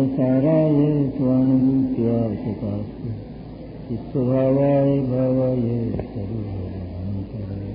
साराय स्वानुभूत्यासकास्ते चित्स्वभावाय भावाय सर्वभूतान्तराय।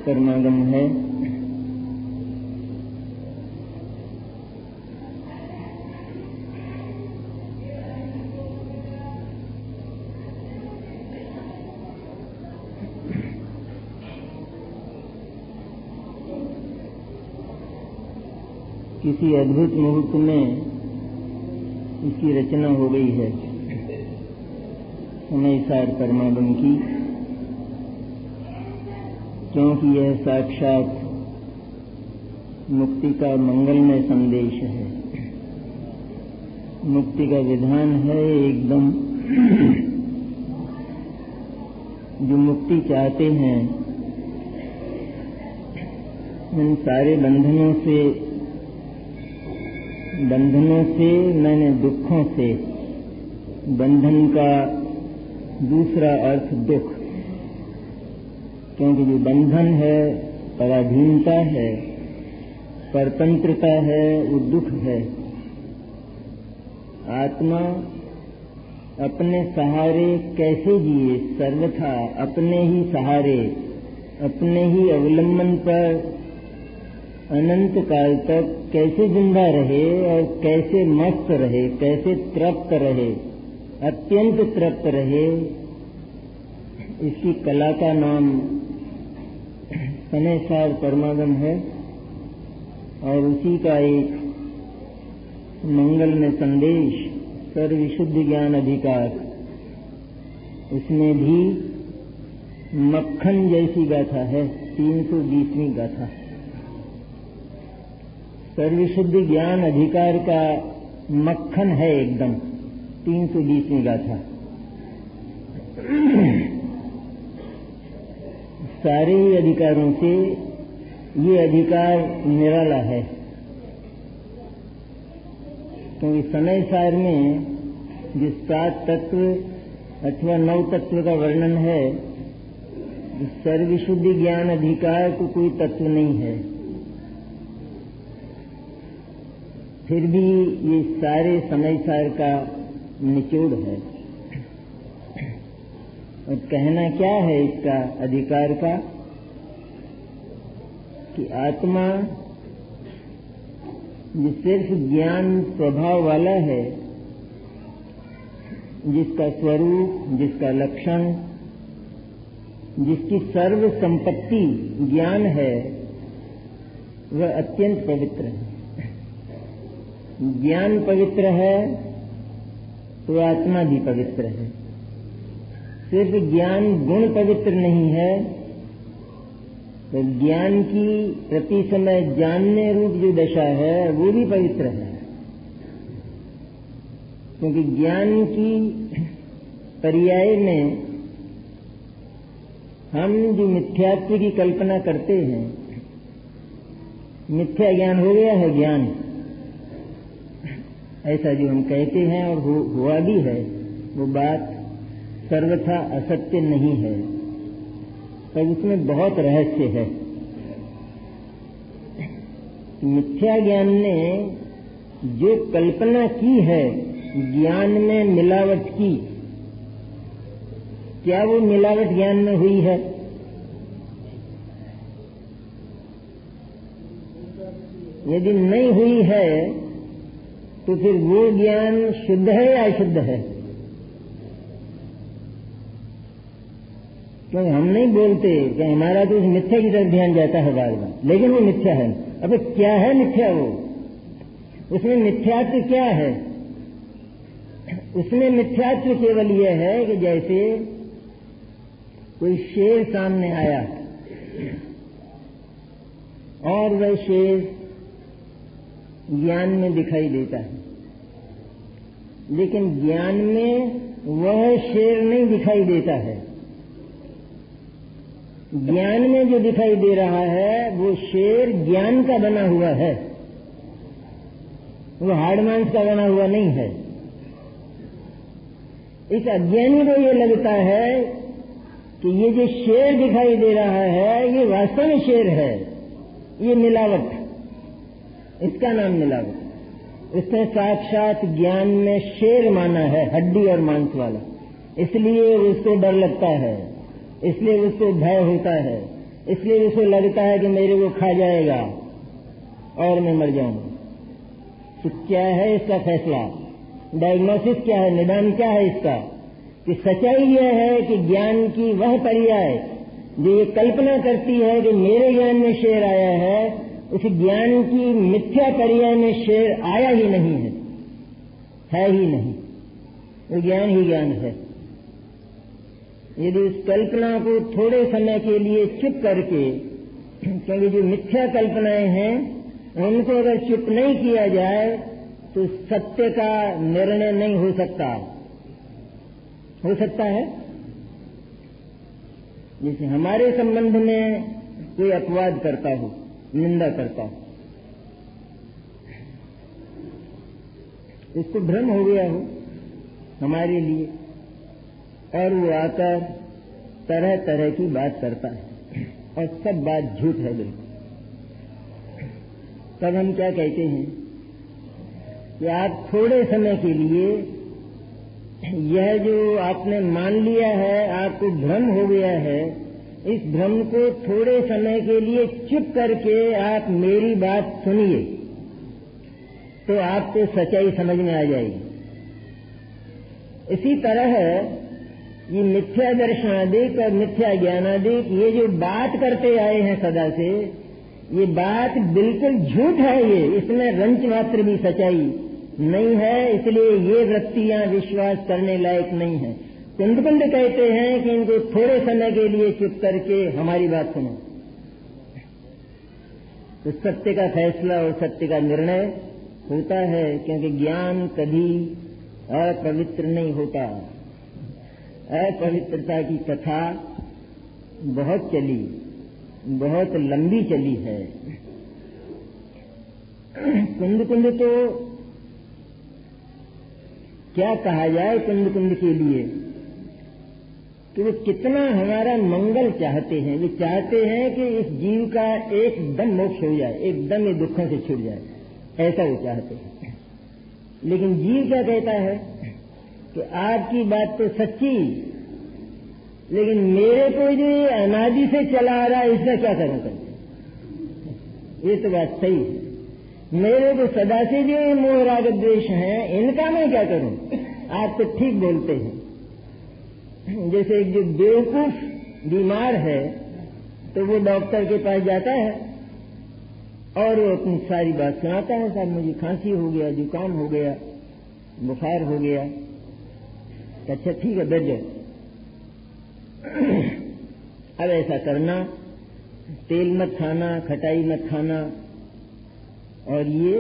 कर्मागम है। किसी अद्भुत मुहूर्त में इसकी रचना हो गई है समयसार कर्मागम की, क्योंकि यह साक्षात मुक्ति का मंगलमय संदेश है। मुक्ति का विधान है एकदम। जो मुक्ति चाहते हैं इन सारे बंधनों से मैंने दुखों से, बंधन का दूसरा अर्थ दुख, क्योंकि जो बंधन है पराधीनता है, परतंत्रता है, वो दुख है। आत्मा अपने सहारे कैसे जिए, सर्वथा अपने ही सहारे, अपने ही अवलंबन पर अनंत काल तक कैसे जिंदा रहे और कैसे मस्त रहे, कैसे तृप्त रहे, अत्यंत तृप्त रहे, इसकी कला का नाम समयसार कर्मागम है। और उसी का एक मंगलमय संदेश सर्वविशुद्ध ज्ञान अधिकार, उसमें भी मक्खन जैसी गाथा है। 320वीं गाथा सर्वविशुद्ध ज्ञान अधिकार का मक्खन है एकदम। 320वीं गाथा सारे ही अधिकारों से ये अधिकार निराला है, क्योंकि समयसार में जिस 7 तत्व अथवा 9 तत्व का वर्णन है, सर्वविशुद्धि ज्ञान अधिकार को कोई तत्व नहीं है। फिर भी ये सारे समयसार का निचोड़ है। और कहना क्या है इसका अधिकार का, कि आत्मा जो सिर्फ ज्ञान स्वभाव वाला है, जिसका स्वरूप, जिसका लक्षण, जिसकी सर्व संपत्ति ज्ञान है, वह अत्यंत पवित्र है। ज्ञान पवित्र है तो आत्मा भी पवित्र है। सिर्फ ज्ञान गुण पवित्र नहीं है, तो ज्ञान की प्रति समय जानने रूप जो दशा है वो भी पवित्र है। क्योंकि ज्ञान की पर्याय में हम जो मिथ्यात्व की कल्पना करते हैं, मिथ्या ज्ञान हो गया है ज्ञान, ऐसा जो हम कहते हैं और हुआ भी है, वो बात सर्वथा असत्य नहीं है, पर उसमें बहुत रहस्य है। मिथ्या ज्ञान ने जो कल्पना की है ज्ञान में मिलावट की, क्या वो मिलावट ज्ञान में हुई है? यदि नहीं हुई है तो फिर वो ज्ञान शुद्ध है या अशुद्ध है? क्योंकि हम नहीं बोलते कि हमारा तो उस मिथ्या की तरफ ध्यान जाता है बार बार, लेकिन वो मिथ्या है। अब क्या है मिथ्या? वो उसमें मिथ्यात्व क्या है? उसमें मिथ्यात्व केवल यह है कि जैसे कोई शेर सामने आया और वह शेर ज्ञान में दिखाई देता है, लेकिन ज्ञान में वह शेर नहीं दिखाई देता है। ज्ञान में जो दिखाई दे रहा है वो शेर ज्ञान का बना हुआ है, वो हाड़ मांस का बना हुआ नहीं है। इस अज्ञानी को ये लगता है कि ये जो शेर दिखाई दे रहा है ये वास्तव में शेर है, ये मिलावट, इसका नाम मिलावट। उसने साक्षात ज्ञान में शेर माना है, हड्डी और मांस वाला, इसलिए उसको डर लगता है, इसलिए उसको भय होता है, इसलिए उसको लगता है कि मेरे को खा जाएगा और मैं मर जाऊंगा। तो क्या है इसका फैसला, डायग्नोसिस क्या है, निदान क्या है इसका? कि सच्चाई यह है कि ज्ञान की वह पर्याय जो ये कल्पना करती है कि मेरे ज्ञान में शेर आया है, उस ज्ञान की मिथ्या पर्याय में शेर आया ही नहीं है ही नहीं, वो ज्ञान ही ज्ञान है। यदि उस कल्पना को थोड़े समय के लिए चुप करके, क्योंकि जो मिथ्या कल्पनाएं हैं उनको अगर चुप नहीं किया जाए तो सत्य का निर्णय नहीं हो सकता। हो सकता है जैसे हमारे संबंध में कोई अपवाद करता हो, निंदा करता हो, इसको भ्रम हो गया हो हमारे लिए, और वो आकर तरह तरह की बात करता है और सब बात झूठ है बिल्कुल। तब हम क्या कहते हैं कि आप थोड़े समय के लिए यह जो आपने मान लिया है, आपको भ्रम हो गया है, इस भ्रम को थोड़े समय के लिए चुप करके आप मेरी बात सुनिए तो आपको सच्चाई समझ में आ जाएगी। इसी तरह ये मिथ्या दर्शनादिक और मिथ्या ज्ञानादिक ये जो बात करते आए हैं सदा से, ये बात बिल्कुल झूठ है, ये इसमें रंच मात्र भी सच्चाई नहीं है, इसलिए ये वृत्तियां विश्वास करने लायक नहीं है। कुंद कहते हैं कि इनको थोड़े समय के लिए चुप करके हमारी बात सुनो, तो सत्य का फैसला और सत्य का निर्णय होता है, क्योंकि ज्ञान कभी अपवित्र नहीं होता। अपवित्रता की कथा बहुत चली, बहुत लंबी चली है। कुंद तो क्या कहा जाए कुंद के लिए कि वो कितना हमारा मंगल चाहते हैं। वे चाहते हैं कि इस जीव का एकदम मोक्ष हो जाए, एकदम ये दुखों से छूट जाए, ऐसा वो चाहते हैं। लेकिन जीव क्या कहता है कि आपकी बात तो सच्ची, लेकिन मेरे को जो ये अनादि से चला आ रहा है इसका क्या करूं करके? ये तो बात सही है, मेरे को सदा से जो ये मोह राग द्वेष हैं इनका मैं क्या करूं? आप तो ठीक बोलते हैं। जैसे एक जो बेवकूफ बीमार है तो वो डॉक्टर के पास जाता है और वो अपनी सारी बात सुनाता है, साहब मुझे खांसी हो गया, जुकाम हो गया, बुखार हो गया। अच्छा ठीक है, बैठ जाओ। अब ऐसा करना, तेल मत खाना, खटाई मत खाना, और ये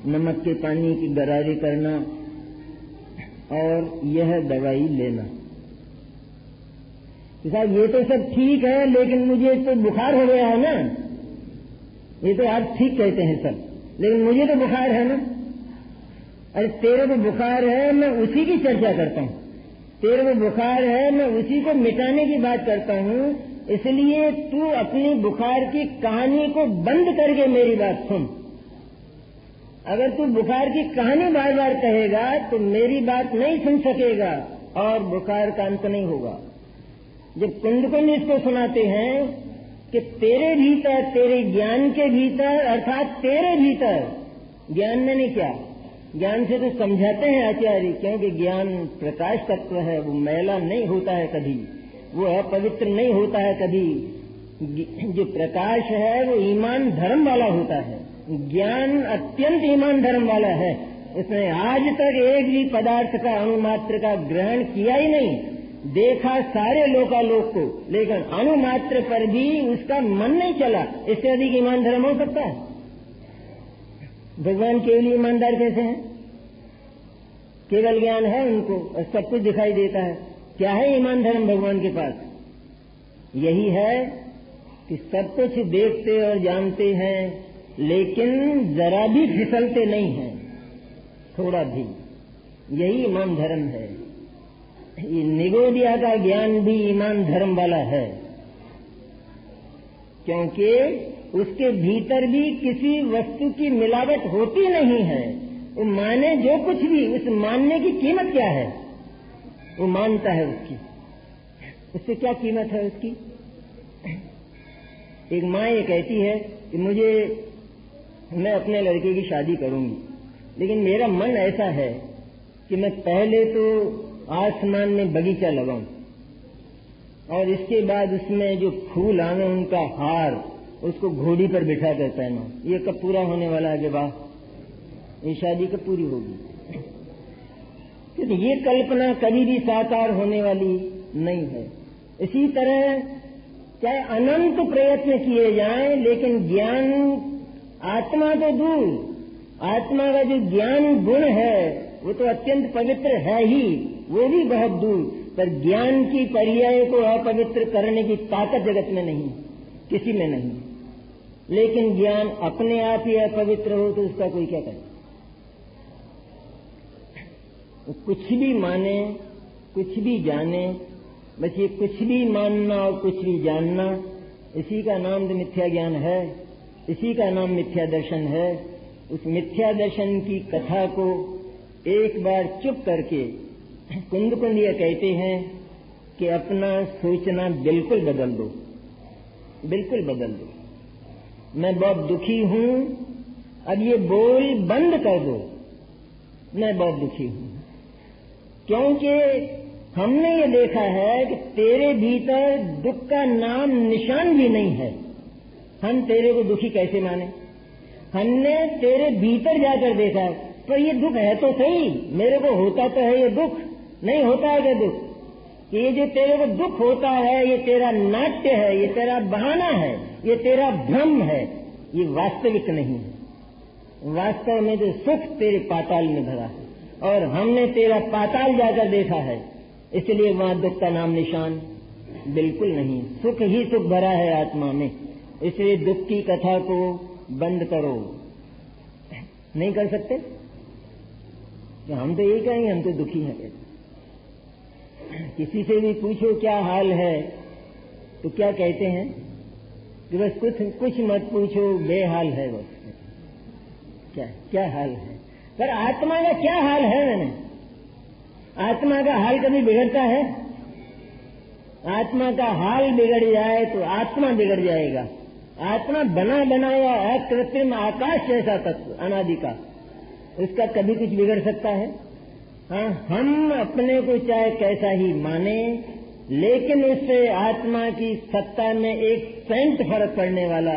नमक के पानी की गरारे करना, और यह दवाई लेना। तो साहब ये तो सब ठीक है, लेकिन मुझे तो बुखार हो गया है ना। ये तो आप ठीक कहते हैं सब, लेकिन मुझे तो बुखार है ना। अरे तेरे को बुखार है, मैं उसी की चर्चा करता हूं। तेरे को बुखार है, मैं उसी को मिटाने की बात करता हूं। इसलिए तू अपनी बुखार की कहानी को बंद करके मेरी बात सुन। अगर तू बुखार की कहानी बार बार कहेगा तो मेरी बात नहीं सुन सकेगा और बुखार का अंत नहीं होगा। जब कुंद इसको सुनाते हैं कि तेरे भीतर, तेरे ज्ञान के भीतर, अर्थात तेरे भीतर, ज्ञान में नहीं क्या, ज्ञान से तो समझाते हैं आचार्य, क्योंकि ज्ञान प्रकाश तत्व है, वो मैला नहीं होता है कभी, वो अपवित्र नहीं होता है कभी। जो प्रकाश है वो ईमान धर्म वाला होता है। ज्ञान अत्यंत ईमान धर्म वाला है। उसने आज तक एक भी पदार्थ का अणुमात्र का ग्रहण किया ही नहीं, देखा सारे लोकालोक को, लेकिन अणुमात्र पर भी उसका मन नहीं चला। इससे अधिक ईमान धर्म हो सकता है? भगवान केवल ईमानदार कैसे हैं? केवल ज्ञान है उनको और सब कुछ दिखाई देता है। क्या है ईमान धर्म भगवान के पास? यही है कि सब कुछ देखते और जानते हैं, लेकिन जरा भी फिसलते नहीं हैं, थोड़ा भी। यही ईमान धर्म है। ये निगोदिया का ज्ञान भी ईमान धर्म वाला है, क्योंकि उसके भीतर भी किसी वस्तु की मिलावट होती नहीं है। वो माने जो कुछ भी, उस मानने की कीमत क्या है? वो मानता है उसकी। उससे क्या कीमत है उसकी? एक माँ ये कहती है कि मैं अपने लड़के की शादी करूंगी, लेकिन मेरा मन ऐसा है कि मैं पहले तो आसमान में बगीचा लगाऊं और इसके बाद उसमें जो फूल आवे उनका हार उसको घोड़ी पर बिठा कर पहना। ये कब पूरा होने वाला है? वाह, ये शादी कब पूरी होगी? क्योंकि ये कल्पना कभी भी साकार होने वाली नहीं है। इसी तरह चाहे अनंत प्रयत्न किए जाएं, लेकिन ज्ञान, आत्मा तो दूर, आत्मा का जो ज्ञान गुण है वो तो अत्यंत पवित्र है ही, वो भी बहुत दूर। पर ज्ञान की पर्याय को अपवित्र करने की ताकत जगत में नहीं, किसी में नहीं। लेकिन ज्ञान अपने आप ही अपवित्र हो तो उसका कोई क्या करे? कुछ भी माने, कुछ भी जाने, बस ये कुछ भी मानना और कुछ भी जानना, इसी का नाम तो मिथ्या ज्ञान है, इसी का नाम मिथ्या दर्शन है। उस मिथ्या दर्शन की कथा को एक बार चुप करके कुंद ये कहते हैं कि अपना सोचना बिल्कुल बदल दो, बिल्कुल बदल दो। मैं बहुत दुखी हूं, अब ये बोल बंद कर दो, मैं बहुत दुखी हूं। क्योंकि हमने ये देखा है कि तेरे भीतर दुख का नाम निशान भी नहीं है। हम तेरे को दुखी कैसे माने? हमने तेरे भीतर जाकर देखा, तो ये दुख है तो सही, मेरे को होता तो है ये दुख, नहीं होता है क्या दुख? ये जो तेरे को दुख होता है ये तेरा नाट्य है, ये तेरा बहाना है, ये तेरा भ्रम है, ये वास्तविक नहीं है। वास्तव में जो सुख तेरे पाताल में भरा है, और हमने तेरा पाताल जाकर देखा है, इसलिए वहां दुख का नाम निशान बिल्कुल नहीं। सुख ही सुख भरा है आत्मा में, इसलिए दुख की कथा को बंद करो। नहीं कर सकते? हम तो यही कहेंगे, हम तो दुखी हैं। किसी से भी पूछो क्या हाल है तो क्या कहते हैं कि बस कुछ मत पूछो, बेहाल है बस। क्या हाल है? पर आत्मा का क्या हाल है? मैंने आत्मा का हाल कभी बिगड़ता है? आत्मा का हाल बिगड़ जाए तो आत्मा बिगड़ जाएगा। आत्मा बना बनाया अकृत्रिम आकाश जैसा तत्व अनादि का, उसका कभी कुछ बिगड़ सकता है? हाँ, हम अपने को चाहे कैसा ही माने, लेकिन उससे आत्मा की सत्ता में 1% फर्क पड़ने वाला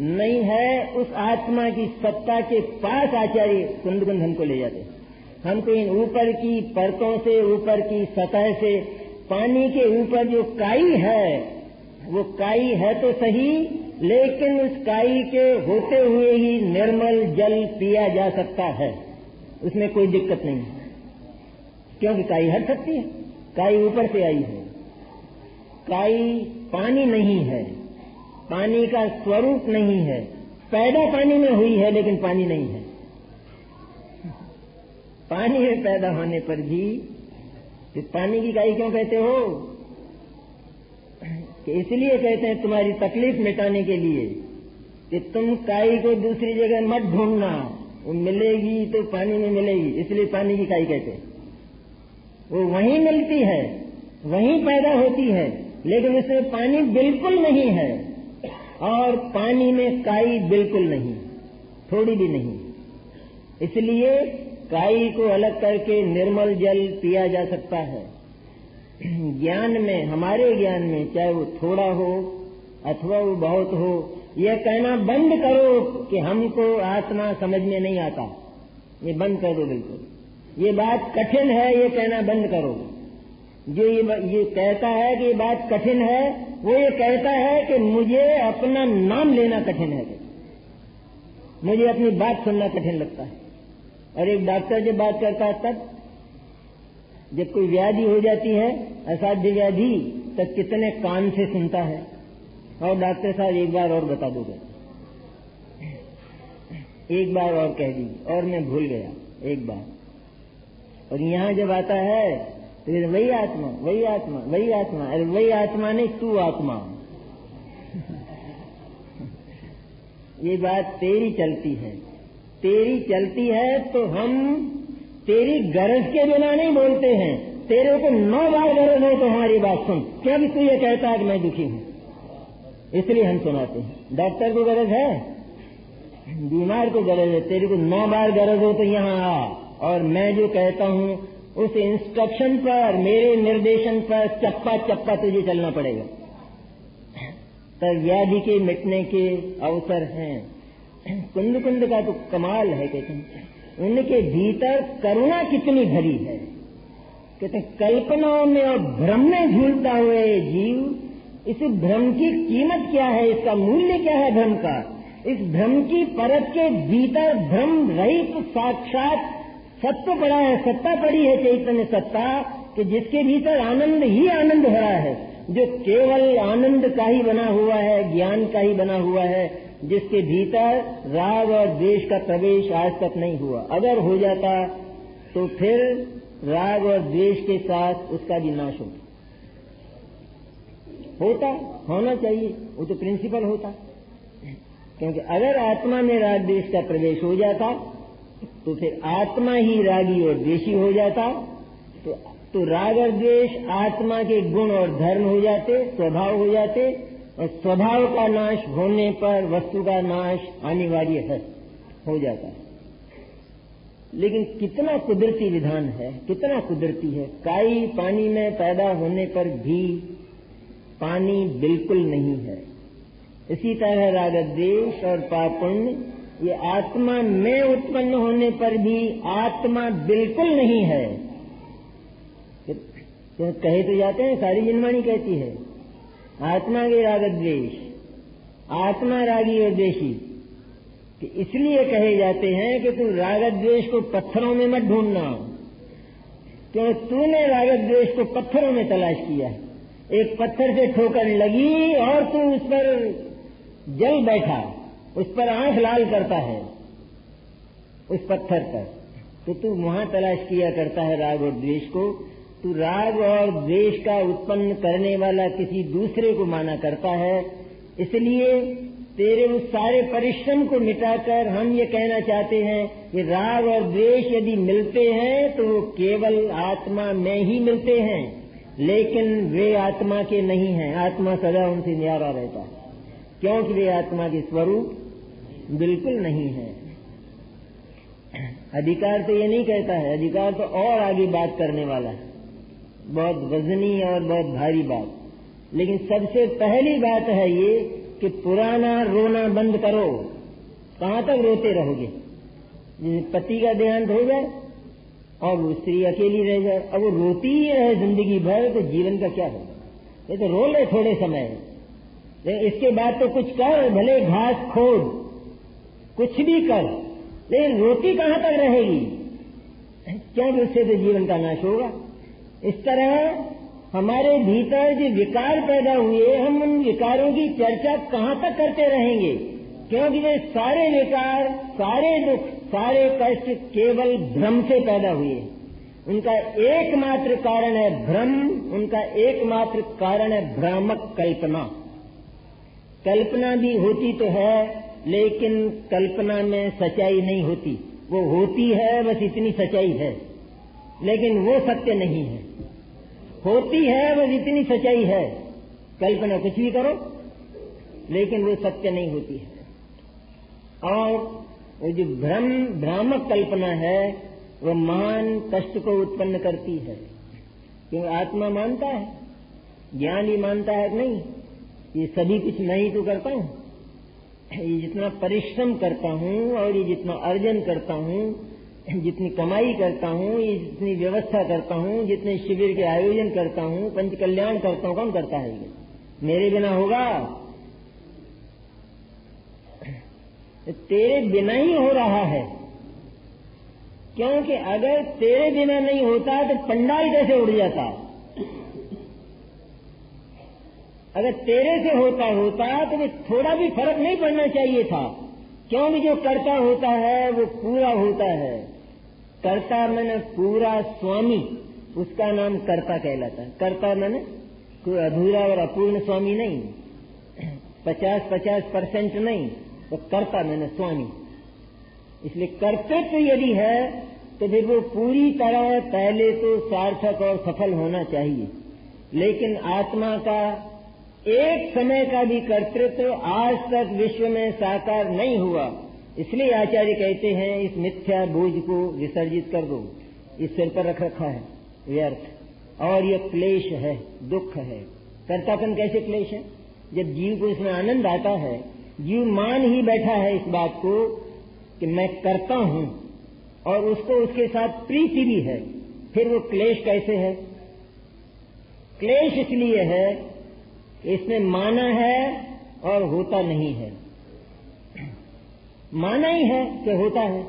नहीं है। उस आत्मा की सत्ता के पास आचार्य कुंद हमको ले जाते। हमको इन ऊपर की परतों से, ऊपर की सतह से, पानी के ऊपर जो काई है, वो काई है तो सही, लेकिन उस काई के होते हुए ही निर्मल जल पिया जा सकता है, उसमें कोई दिक्कत नहीं है। क्योंकि काई हट सकती है, काई ऊपर से आई है। काई पानी नहीं है, पानी का स्वरूप नहीं है, पैदा पानी में हुई है लेकिन पानी नहीं है। पानी में पैदा होने पर भी तो पानी की काई क्यों कहते हो? कि इसलिए कहते हैं तुम्हारी तकलीफ मिटाने के लिए कि तुम काई को दूसरी जगह मत ढूंढना, वो मिलेगी तो पानी में मिलेगी, इसलिए पानी की काई कहते हैं। वो वहीं मिलती है, वहीं पैदा होती है, लेकिन उसमें पानी बिल्कुल नहीं है और पानी में काई बिल्कुल नहीं, थोड़ी भी नहीं। इसलिए काई को अलग करके निर्मल जल पिया जा सकता है। ज्ञान में, हमारे ज्ञान में, चाहे वो थोड़ा हो अथवा वो बहुत हो, यह कहना बंद करो कि हमको आत्मा समझ में नहीं आता। ये बंद कर दो बिल्कुल। ये बात कठिन है, ये कहना बंद करो। जो ये कहता है कि ये बात कठिन है, वो ये कहता है कि मुझे अपना नाम लेना कठिन है, मुझे अपनी बात सुनना कठिन लगता है। और एक डॉक्टर जब बात करता है तब, जब कोई व्याधि हो जाती है, असाध्य व्याधि, तब कितने कान से सुनता है। और डॉक्टर साहब एक बार और बता दोगे, एक बार और कह दीजिए, और मैं भूल गया एक बार। और यहाँ जब आता है तो वही आत्मा, वही आत्मा, वही आत्मा। अरे वही आत्मा नहीं, तू आत्मा। ये बात तेरी चलती है, तेरी चलती है, तो हम तेरी गरज के बिना नहीं बोलते हैं। तेरे को 9 बार गरज है तो हमारी बात सुन, क्योंकि तू ये कहता है कि मैं दुखी हूं, इसलिए हम सुनाते हैं। डॉक्टर को गरज है, बीमार को गरज है, तेरे को 9 बार गरज हो तो यहाँ आ, और मैं जो कहता हूं उस इंस्ट्रक्शन पर, मेरे निर्देशन पर चप्पा चप्पा तुझे चलना पड़ेगा, तब व्याधि के मिटने के अवसर हैं। कुंद कुंद का तो कमाल है, कहते हैं उनके भीतर करुणा कितनी भरी है। कहते कल्पनाओं में और भ्रम में झूलता हुए जीव, इस भ्रम की कीमत क्या है, इसका मूल्य क्या है भ्रम का। इस भ्रम की परत के भीतर भ्रम रहित साक्षात सत्य पड़ा है, सत्ता पड़ी है, चैतन्य सत्ता, कि जिसके भीतर आनंद ही आनंद भरा है, जो केवल आनंद का ही बना हुआ है, ज्ञान का ही बना हुआ है, जिसके भीतर राग और द्वेष का प्रवेश आज तक नहीं हुआ। अगर हो जाता तो फिर राग और द्वेष के साथ उसका भी नाश होता, होना चाहिए, वो तो प्रिंसिपल होता। क्योंकि अगर आत्मा में राग द्वेष का प्रवेश हो जाता तो फिर आत्मा ही रागी और द्वेषी हो जाता, तो राग और द्वेष आत्मा के गुण और धर्म हो जाते, स्वभाव हो जाते, और स्वभाव का नाश होने पर वस्तु का नाश अनिवार्य है, हो जाता है। लेकिन कितना कुदरती विधान है, कितना कुदरती है। काई पानी में पैदा होने पर भी पानी बिल्कुल नहीं है। इसी तरह राग द्वेष और पाप पुण्य, ये आत्मा में उत्पन्न होने पर भी आत्मा बिल्कुल नहीं है। तो कहे तो जाते हैं, सारी जिनवाणी कहती है आत्मा के राग द्वेष, आत्मा रागी और द्वेषी, कि इसलिए कहे जाते हैं कि तू राग द्वेष को पत्थरों में मत ढूंढना, क्योंकि तूने राग द्वेष को पत्थरों में तलाश किया। एक पत्थर से ठोकर लगी और तू उस पर जल बैठा, उस पर आंख लाल करता है, उस पत्थर पर, तो तू वहां तलाश किया करता है राग और द्वेष को। तू राग और द्वेष का उत्पन्न करने वाला किसी दूसरे को माना करता है। इसलिए तेरे उस सारे परिश्रम को मिटाकर हम ये कहना चाहते हैं कि राग और द्वेष यदि मिलते हैं तो वो केवल आत्मा में ही मिलते हैं, लेकिन वे आत्मा के नहीं हैं। आत्मा सदा उनसे न्यारा रहता है, क्योंकि वे आत्मा के स्वरूप बिल्कुल नहीं है। अधिकार तो ये नहीं कहता है, अधिकार तो और आगे बात करने वाला है, बहुत वजनी और बहुत भारी बात। लेकिन सबसे पहली बात है ये कि पुराना रोना बंद करो। कहाँ तक रोते रहोगे? पति का देहांत हो जाए और वो स्त्री अकेली रह जाए, अब वो रोती ही रहे जिंदगी भर, तो जीवन का क्या होगा? ये तो रो ले थोड़े समय, लेकिन इसके बाद तो कुछ कर, भले घास खोद, कुछ भी कर, लेकिन रोती कहाँ तक रहेगी? क्योंकि उससे तो जीवन का नाश होगा। इस तरह हमारे भीतर जो विकार पैदा हुए, हम उन विकारों की चर्चा कहाँ तक करते रहेंगे? क्योंकि वे सारे विकार, सारे दुख, सारे कष्ट केवल भ्रम से पैदा हुए। उनका एकमात्र कारण है भ्रम, उनका एकमात्र कारण है भ्रामक कल्पना। कल्पना भी होती तो है, लेकिन कल्पना में सच्चाई नहीं होती। वो होती है, बस इतनी सच्चाई है, लेकिन वो सत्य नहीं है। होती है, बस इतनी सच्चाई है। कल्पना कुछ भी करो, लेकिन वो सत्य नहीं होती है। और वो जो भ्रामक कल्पना है, वो महान कष्ट को उत्पन्न करती है। क्योंकि आत्मा मानता है, ज्ञान ही मानता है कि नहीं, ये सभी कुछ मैं ही तो करता हूँ। ये जितना परिश्रम करता हूँ और ये जितना अर्जन करता हूँ, जितनी कमाई करता हूँ, जितनी व्यवस्था करता हूँ, जितने शिविर के आयोजन करता हूँ, पंच कल्याण करता हूँ, कौन करता है ये? मेरे बिना होगा? तेरे बिना ही हो रहा है, क्योंकि अगर तेरे बिना नहीं होता तो पंडाल कैसे उड़ जाता? अगर तेरे से होता तो थोड़ा भी फर्क नहीं पड़ना चाहिए था, क्योंकि जो कर्ता होता है वो पूरा होता है। कर्ता मैंने पूरा स्वामी, उसका नाम कर्ता कहलाता है। कर्ता मैंने कोई अधूरा और अपूर्ण स्वामी नहीं, 50% नहीं, तो कर्ता मैंने स्वामी। इसलिए कर्तृत्व यदि है तो फिर वो पूरी तरह पहले तो सार्थक और सफल होना चाहिए। लेकिन आत्मा का एक समय का भी कर्तृत्व आज तक विश्व में साकार नहीं हुआ। इसलिए आचार्य कहते हैं इस मिथ्या बोझ को विसर्जित कर दो, इस सिर पर रख रखा है व्यर्थ, और ये क्लेश है, दुख है। कर्तापन कैसे क्लेश है? जब जीव को इसमें आनंद आता है, जीव मान ही बैठा है इस बात को कि मैं करता हूं, और उसको उसके साथ प्रीति भी है, फिर वो क्लेश कैसे है? क्लेश इसलिए है कि इसने माना है और होता नहीं है। माना ही है कि होता है,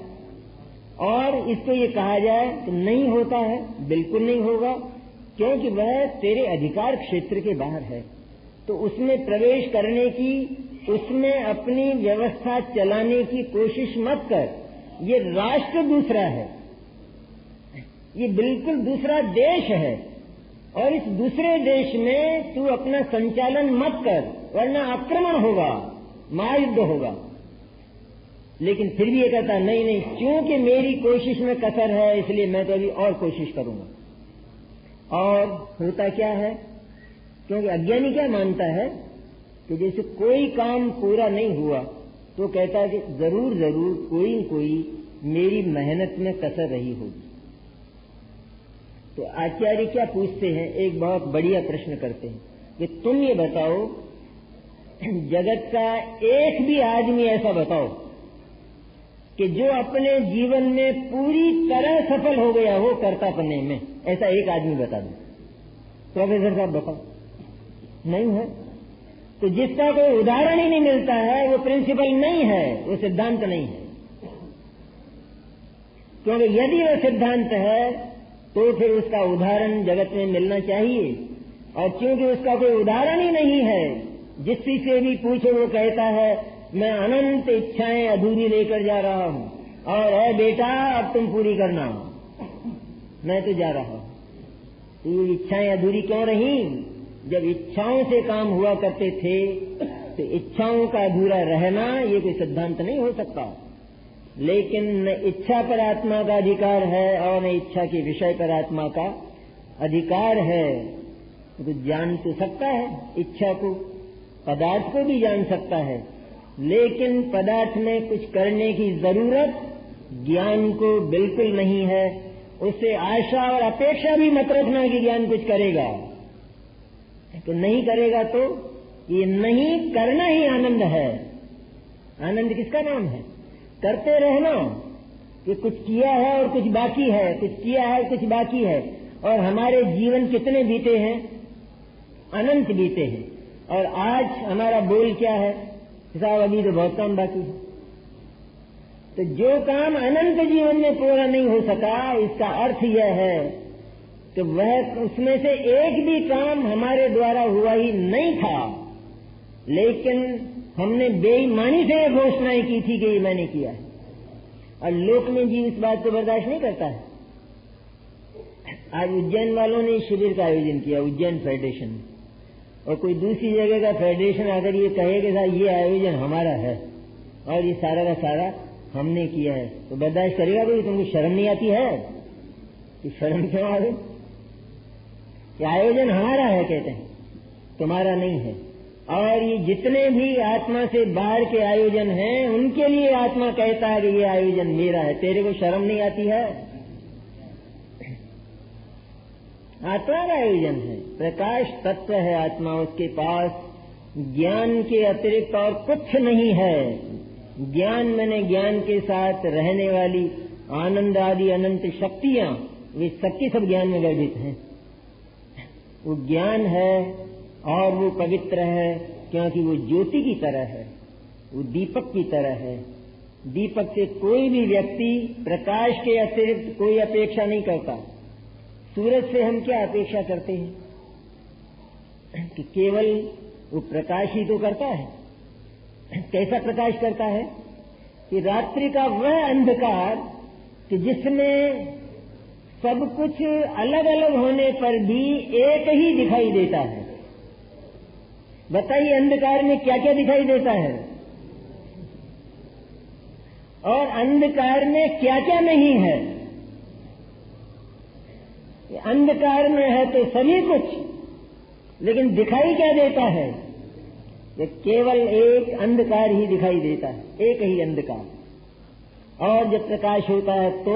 और इसको ये कहा जाए कि नहीं होता है, बिल्कुल नहीं होगा, क्योंकि वह तेरे अधिकार क्षेत्र के बाहर है। तो उसमें प्रवेश करने की, उसमें अपनी व्यवस्था चलाने की कोशिश मत कर। ये राष्ट्र दूसरा है, ये बिल्कुल दूसरा देश है, और इस दूसरे देश में तू अपना संचालन मत कर, वरना आक्रमण होगा, महायुद्ध होगा। लेकिन फिर भी ये कहता नहीं नहीं, क्योंकि मेरी कोशिश में कसर है, इसलिए मैं तो अभी और कोशिश करूंगा। और होता क्या है? क्योंकि अज्ञानी क्या मानता है कि जैसे कोई काम पूरा नहीं हुआ तो कहता है कि जरूर जरूर कोई न कोई मेरी मेहनत में कसर रही होगी। तो आचार्य क्या पूछते हैं? एक बहुत बढ़िया प्रश्न करते हैं कि तुम ये बताओ, जगत का एक भी आदमी ऐसा बताओ कि जो अपने जीवन में पूरी तरह सफल हो गया हो कर्तापने में, ऐसा एक आदमी बता दो। प्रोफेसर साहब बताओ, नहीं है। तो जिसका कोई उदाहरण ही नहीं मिलता है वो प्रिंसिपल नहीं है, वो सिद्धांत नहीं है। क्योंकि यदि वो सिद्धांत है तो फिर उसका उदाहरण जगत में मिलना चाहिए, और क्योंकि उसका कोई उदाहरण ही नहीं है, जिससे से भी पूछो वो कहता है मैं अनंत इच्छाएं अधूरी लेकर जा रहा हूं, और है बेटा अब तुम पूरी करना, मैं तो जा रहा हूं। तो ये इच्छाएं अधूरी क्यों रही? जब इच्छाओं से काम हुआ करते थे तो इच्छाओं का अधूरा रहना ये कोई सिद्धांत नहीं हो सकता। लेकिन न इच्छा पर आत्मा का अधिकार है और न इच्छा के विषय पर आत्मा का अधिकार है। तो जान तो सकता है इच्छा को, पदार्थ को भी जान सकता है, लेकिन पदार्थ में कुछ करने की जरूरत ज्ञान को बिल्कुल नहीं है। उससे आशा और अपेक्षा भी मत रखना कि ज्ञान कुछ करेगा, तो नहीं करेगा तो ये नहीं करना ही आनंद है। आनंद किसका नाम है? करते रहना कि कुछ किया है और कुछ बाकी है, कुछ किया है कुछ बाकी है। और हमारे जीवन कितने बीते हैं? अनंत बीते हैं। और आज हमारा बोल क्या है? साहब अभी तो बहुत काम बाकी है। तो जो काम अनंत जीवन में पूरा नहीं हो सका, इसका अर्थ यह है कि वह उसमें से एक भी काम हमारे द्वारा हुआ ही नहीं था, लेकिन हमने बेईमानी से ये घोषणाएं की थी कि ये मैंने किया है। और लोक में जीव इस बात को बर्दाश्त नहीं करता है। आज उज्जैन वालों ने शिविर का आयोजन किया, उज्जैन फेडरेशन, और कोई दूसरी जगह का फेडरेशन अगर ये कहे कि साहब ये आयोजन हमारा है और ये सारा का सारा हमने किया है, तो बर्दाश्त करेगा कोई? तुमको शर्म नहीं आती है? कि शर्म क्यों आ गई? ये आयोजन हमारा है कहते हैं, तुम्हारा नहीं है। और ये जितने भी आत्मा से बाहर के आयोजन हैं उनके लिए आत्मा कहता है कि ये आयोजन मेरा है। तेरे को शर्म नहीं आती है? आत्मा का आयोजन है, प्रकाश तत्व है आत्मा, उसके पास ज्ञान के अतिरिक्त और कुछ नहीं है। ज्ञान मैंने ज्ञान के साथ रहने वाली आनंद आदि अनंत शक्तियां वे सबके सब ज्ञान में गर्भित हैं। वो ज्ञान है और वो पवित्र है क्योंकि वो ज्योति की तरह है, वो दीपक की तरह है। दीपक से कोई भी व्यक्ति प्रकाश के अतिरिक्त कोई अपेक्षा नहीं करता। सूरज से हम क्या अपेक्षा करते हैं कि केवल वो प्रकाश ही तो करता है। कैसा प्रकाश करता है कि रात्रि का वह अंधकार कि जिसमें सब कुछ अलग अलग होने पर भी एक ही दिखाई देता है। बताइए अंधकार में क्या क्या दिखाई देता है और अंधकार में क्या क्या नहीं है। अंधकार में है तो सभी कुछ, लेकिन दिखाई क्या देता है? ये केवल एक अंधकार ही दिखाई देता है, एक ही अंधकार। और जब प्रकाश होता है तो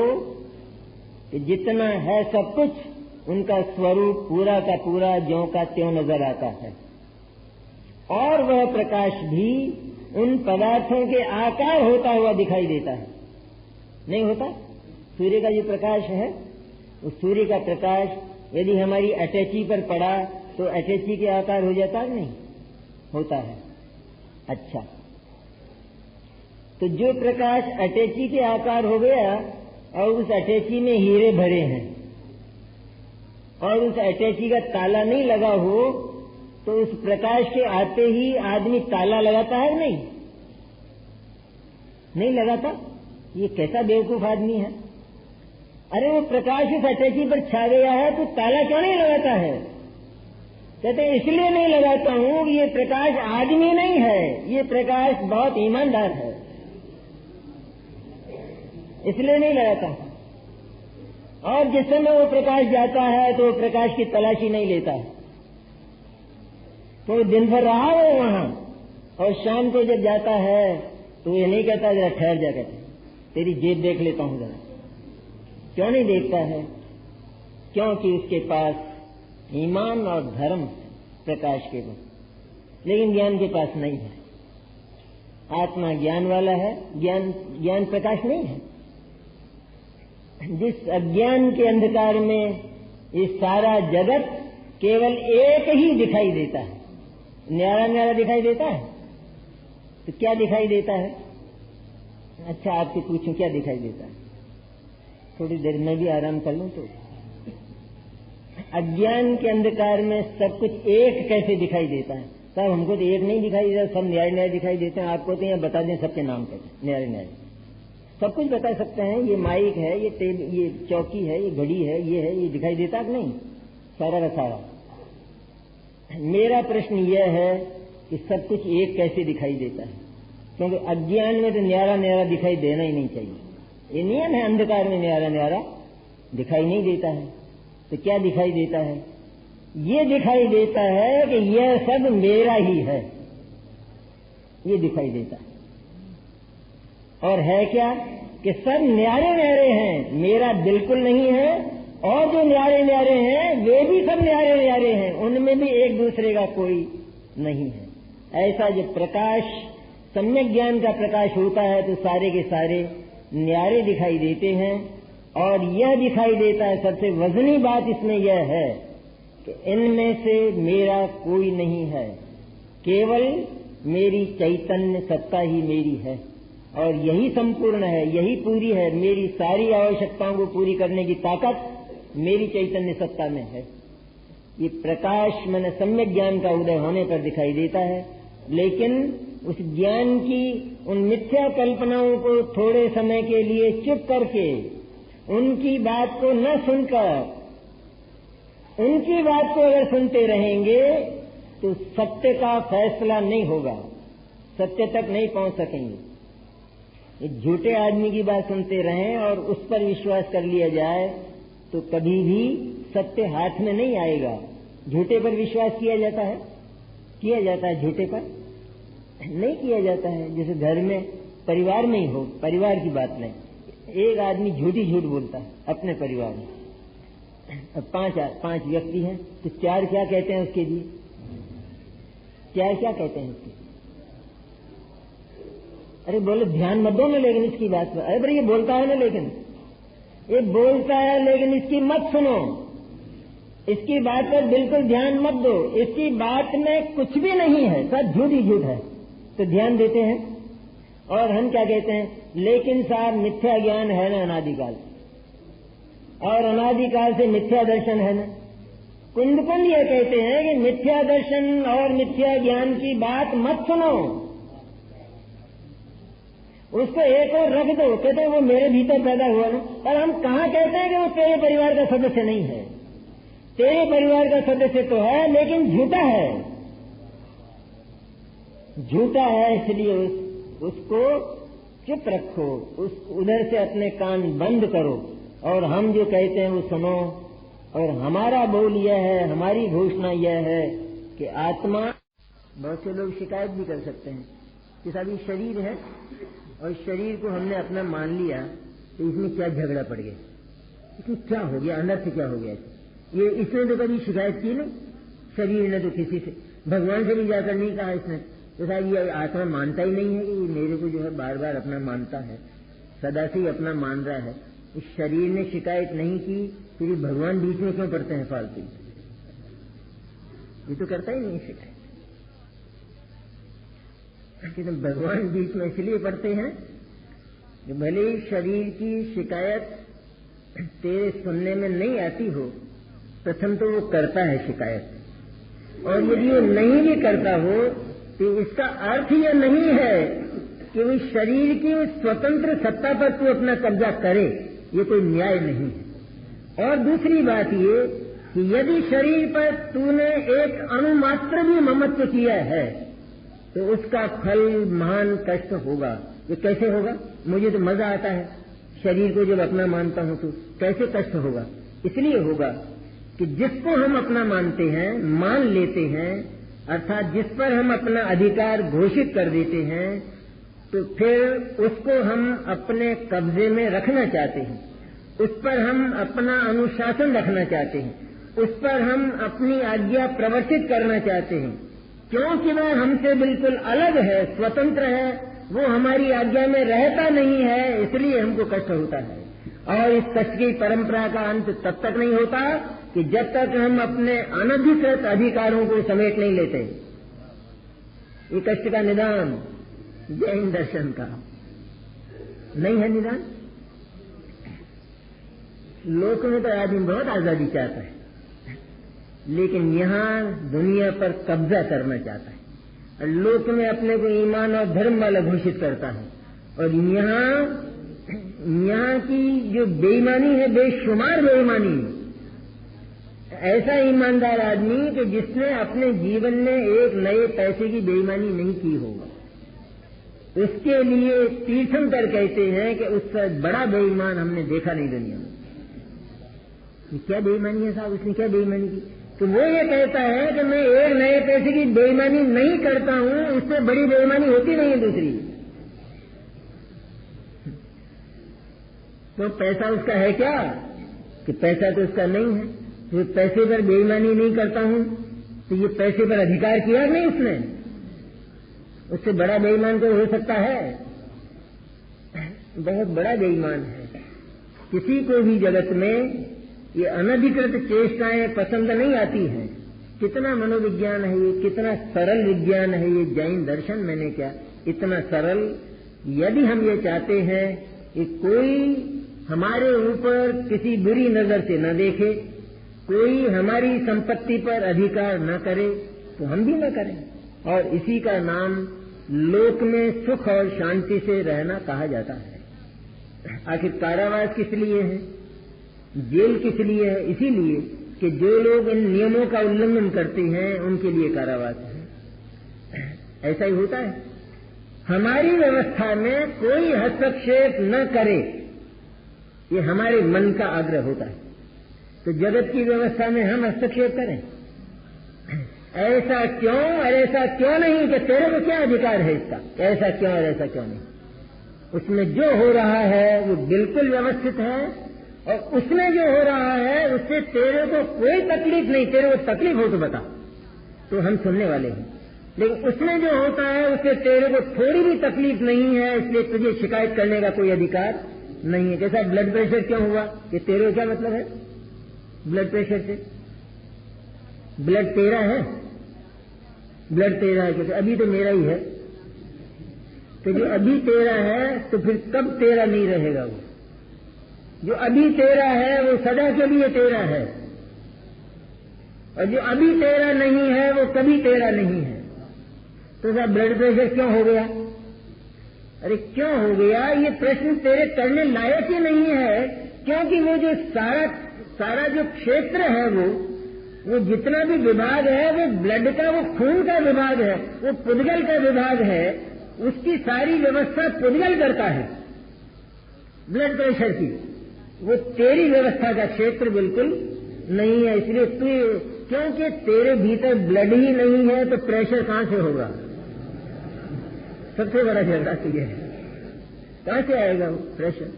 कि जितना है सब कुछ उनका स्वरूप पूरा का पूरा ज्यों का त्यों नजर आता है। और वह प्रकाश भी उन पदार्थों के आकार होता हुआ दिखाई देता है। नहीं होता? सूर्य का जो प्रकाश है, उस सूर्य का प्रकाश यदि हमारी अटैची पर पड़ा तो अटैची के आकार हो जाता है? नहीं होता है। अच्छा, तो जो प्रकाश अटैची के आकार हो गया और उस अटैची में हीरे भरे हैं और उस अटैची का ताला नहीं लगा हो तो उस प्रकाश के आते ही आदमी ताला लगाता है? नहीं लगाता। ये कैसा बेवकूफ आदमी है। अरे वो प्रकाश उस अटैची पर छा गया है तो ताला क्यों नहीं लगाता है? कहते इसलिए नहीं लगाता हूं कि ये प्रकाश आदमी नहीं है, ये प्रकाश बहुत ईमानदार है, इसलिए नहीं लगाता हूं। और जिस समय वो प्रकाश जाता है तो वो प्रकाश की तलाशी नहीं लेता है, तो दिन भर रहा है वहां और शाम को जब जाता है तो ये नहीं कहता जरा ठहर जा, कहते तेरी जेब देख लेता हूं जरा। क्यों नहीं देखता है? क्योंकि उसके पास ईमान और धर्म प्रकाश के वो, लेकिन ज्ञान के पास नहीं है। आत्मा ज्ञान वाला है, ज्ञान प्रकाश नहीं है। जिस अज्ञान के अंधकार में ये सारा जगत केवल एक ही दिखाई देता है, न्यारा न्यारा दिखाई देता है। तो क्या दिखाई देता है? अच्छा आपसे पूछूं क्या दिखाई देता है? थोड़ी देर में भी आराम कर लूं तो अज्ञान के अंधकार में सब कुछ एक कैसे दिखाई देता है? साहब हमको तो एक नहीं दिखाई देता, सब न्यारे न्यारे दिखाई देते हैं। आपको तो यहाँ बता दें सबके नाम कैसे न्यारे न्यारे सब कुछ बता सकते हैं। ये माइक है, ये चौकी है, ये घड़ी है, ये दिखाई देता कि नहीं? सारा का सारा। मेरा प्रश्न यह है कि सब कुछ एक कैसे दिखाई देता है? क्योंकि अज्ञान में तो न्यारा न्यारा दिखाई देना ही नहीं चाहिए। ये नियम है, अंधकार में न्यारा न्यारा दिखाई नहीं देता है। तो क्या दिखाई देता है? ये दिखाई देता है कि यह सब मेरा ही है, ये दिखाई देता है। और है क्या कि सब न्यारे न्यारे हैं, मेरा बिल्कुल नहीं है, और जो न्यारे न्यारे हैं वे भी सब न्यारे न्यारे हैं, उनमें भी एक दूसरे का कोई नहीं है। ऐसा जब प्रकाश सम्यक ज्ञान का प्रकाश होता है तो सारे के सारे न्यारे दिखाई देते हैं। और यह दिखाई देता है, सबसे वजनी बात इसमें यह है कि इनमें से मेरा कोई नहीं है, केवल मेरी चैतन्य सत्ता ही मेरी है और यही संपूर्ण है, यही पूरी है। मेरी सारी आवश्यकताओं को पूरी करने की ताकत मेरी चैतन्य सत्ता में है। ये प्रकाश मैंने सम्यक ज्ञान का उदय होने पर दिखाई देता है, लेकिन उस ज्ञान की उन मिथ्या कल्पनाओं को थोड़े समय के लिए चुप करके उनकी बात को न सुनकर उनकी बात को अगर सुनते रहेंगे तो सत्य का फैसला नहीं होगा, सत्य तक नहीं पहुंच सकेंगे। एक झूठे आदमी की बात सुनते रहें और उस पर विश्वास कर लिया जाए तो कभी भी सत्य हाथ में नहीं आएगा। झूठे पर विश्वास किया जाता है झूठे पर नहीं किया जाता है। जैसे घर में परिवार में ही हो, परिवार की बात नहीं, एक आदमी झूठ बोलता है अपने परिवार में। अब पांच व्यक्ति हैं तो चार क्या कहते हैं उसके लिए? चार क्या कहते हैं उसके? अरे बोले ध्यान मत दो ना लेकिन इसकी बात पर। अरे भाई ये बोलता है ना, लेकिन ये बोलता है लेकिन इसकी मत सुनो, इसकी बात पर बिल्कुल ध्यान मत दो, इसकी बात में कुछ भी नहीं है, सब झूठ ही झूठ है, तो ध्यान देते हैं। और हम क्या कहते हैं, लेकिन साहब मिथ्या ज्ञान है ना अनादिकाल, और अनादिकाल से मिथ्या दर्शन है ना। कुंद ये कहते हैं कि मिथ्या दर्शन और मिथ्या ज्ञान की बात मत सुनो, उसको एक और रख दो। कहते हैं वो मेरे भीतर पैदा हुआ ना, और हम कहाँ कहते हैं कि वो तेरे परिवार का सदस्य नहीं है। तेरे परिवार का सदस्य तो है लेकिन झूठा है, झूठा है, इसलिए उसको चुप रखो, उधर से अपने कान बंद करो, और हम जो कहते हैं वो सुनो। और हमारा बोल यह है, हमारी घोषणा यह है कि आत्मा, बहुत से लोग शिकायत भी कर सकते हैं कि साहब शरीर है और शरीर को हमने अपना मान लिया, तो इसमें क्या झगड़ा पड़ गया, इसमें क्या हो गया, अंदर से क्या हो गया, ये इसने तो कभी शिकायत की नहीं, शरीर ने तो किसी से, भगवान से भी जाकर नहीं कहा इसने, तो साहब ये आत्मा मानता ही नहीं है कि मेरे को जो है बार बार अपना मानता है, सदा से ही अपना मान रहा है। इस शरीर ने शिकायत नहीं की, फिर भगवान बीच में क्यों पड़ते हैं फालतू, ये तो करता ही नहीं शिकायत। तो भगवान बीच में इसलिए पड़ते हैं कि भले ही शरीर की शिकायत तेरे सुनने में नहीं आती हो, प्रथम तो वो करता है शिकायत, और यदि वो नहीं भी करता हो तो इसका अर्थ यह नहीं है कि वो शरीर की स्वतंत्र सत्ता पर तू अपना कब्जा करे, ये कोई न्याय नहीं है। और दूसरी बात ये कि यदि शरीर पर तूने एक अणुमात्र भी ममत्व किया है तो उसका फल महान कष्ट होगा। ये कैसे होगा, मुझे तो मजा आता है शरीर को जब अपना मानता हूं, तो कैसे कष्ट होगा, इसलिए होगा कि जिसको हम अपना मानते हैं, मान लेते हैं, अर्थात जिस पर हम अपना अधिकार घोषित कर देते हैं, तो फिर उसको हम अपने कब्जे में रखना चाहते हैं, उस पर हम अपना अनुशासन रखना चाहते हैं, उस पर हम अपनी आज्ञा प्रवर्तित करना चाहते हैं, क्योंकि वह हमसे बिल्कुल अलग है, स्वतंत्र है, वो हमारी आज्ञा में रहता नहीं है, इसलिए हमको कष्ट होता है। और इस कष्ट की परंपरा का अंत तब तक नहीं होता कि जब तक हम अपने अनधिकृत अधिकारों को समेट नहीं लेते। ये कष्ट का निदान जैन दर्शन का नहीं है निदान। लोक में तो आदमी बहुत आजादी चाहता है, लेकिन यहाँ दुनिया पर कब्जा करना चाहता है, और लोक में अपने को ईमान और धर्म वाला घोषित करता है। और यहाँ की जो बेईमानी है, बेशुमार बेईमानी, ऐसा ईमानदार आदमी कि जिसने अपने जीवन में एक नए पैसे की बेईमानी नहीं की होगा, उसके लिए तीर्थंकर कहते हैं कि उससे बड़ा बेईमान हमने देखा नहीं दुनिया में। क्या बेईमानी है साहब, उसने क्या बेईमानी की? तो वो ये कहता है कि मैं एक नए पैसे की बेईमानी नहीं करता हूं, इससे बड़ी बेईमानी होती नहीं है दूसरी। तो पैसा उसका है क्या कि पैसा तो उसका नहीं है, तो पैसे पर बेईमानी नहीं करता हूं, तो ये पैसे पर अधिकार किया नहीं उसने, उससे बड़ा बेईमान तो हो सकता है? बहुत बड़ा बेईमान है। किसी को भी जगत में ये अनधिकृत चेष्टाएं पसंद नहीं आती हैं। कितना मनोविज्ञान है ये, कितना सरल विज्ञान है ये जैन दर्शन। मैंने क्या इतना सरल, यदि हम ये चाहते हैं कि कोई हमारे ऊपर किसी बुरी नजर से न देखे, कोई हमारी संपत्ति पर अधिकार न करे, तो हम भी न करें। और इसी का नाम लोक में सुख और शांति से रहना कहा जाता है। आखिर कारावास किस लिए है, जेल किस लिए है? इसीलिए कि जो लोग इन नियमों का उल्लंघन करते हैं उनके लिए कारावास है। ऐसा ही होता है। हमारी व्यवस्था में कोई हस्तक्षेप न करे, ये हमारे मन का आग्रह होता है। तो जगत की व्यवस्था में हम हस्तक्षेप करें, ऐसा क्यों और ऐसा क्यों नहीं, कि तेरे को क्या अधिकार है इसका, ऐसा क्यों और ऐसा क्यों नहीं? उसमें जो हो रहा है वो बिल्कुल व्यवस्थित है, और उसमें जो हो रहा है उससे तेरे को कोई तकलीफ नहीं। तेरे को तकलीफ हो तो बता, तो हम सुनने वाले हैं। लेकिन उसमें जो होता है उससे तेरे को थोड़ी भी तकलीफ नहीं है, इसलिए तुझे शिकायत करने का कोई अधिकार नहीं है। कैसा ब्लड प्रेशर क्यों हुआ? ये तेरे क्या मतलब है ब्लड प्रेशर से? ब्लड तेरा है, ब्लड तेरा है कैसे? अभी तो मेरा ही है। तो जो अभी तेरा है तो फिर कब तेरा नहीं रहेगा? वो जो अभी तेरा है वो सदा के लिए तेरा है, और जो अभी तेरा नहीं है वो कभी तेरा नहीं है। तो क्या ब्लड प्रेशर क्यों हो गया? अरे क्यों हो गया ये प्रश्न तेरे करने लायक ही नहीं है, क्योंकि वो जो सारा जो क्षेत्र है वो जितना भी विभाग है वो ब्लड का, वो खून का विभाग है, वो पुद्गल का विभाग है, उसकी सारी व्यवस्था पुद्गल करता है ब्लड प्रेशर की। वो तेरी व्यवस्था का क्षेत्र बिल्कुल नहीं है। इसलिए क्योंकि तेरे भीतर ब्लड ही नहीं है तो प्रेशर कहां से होगा? सबसे बड़ा झगड़ा तो ये है, कहां से आएगा वो प्रेशर?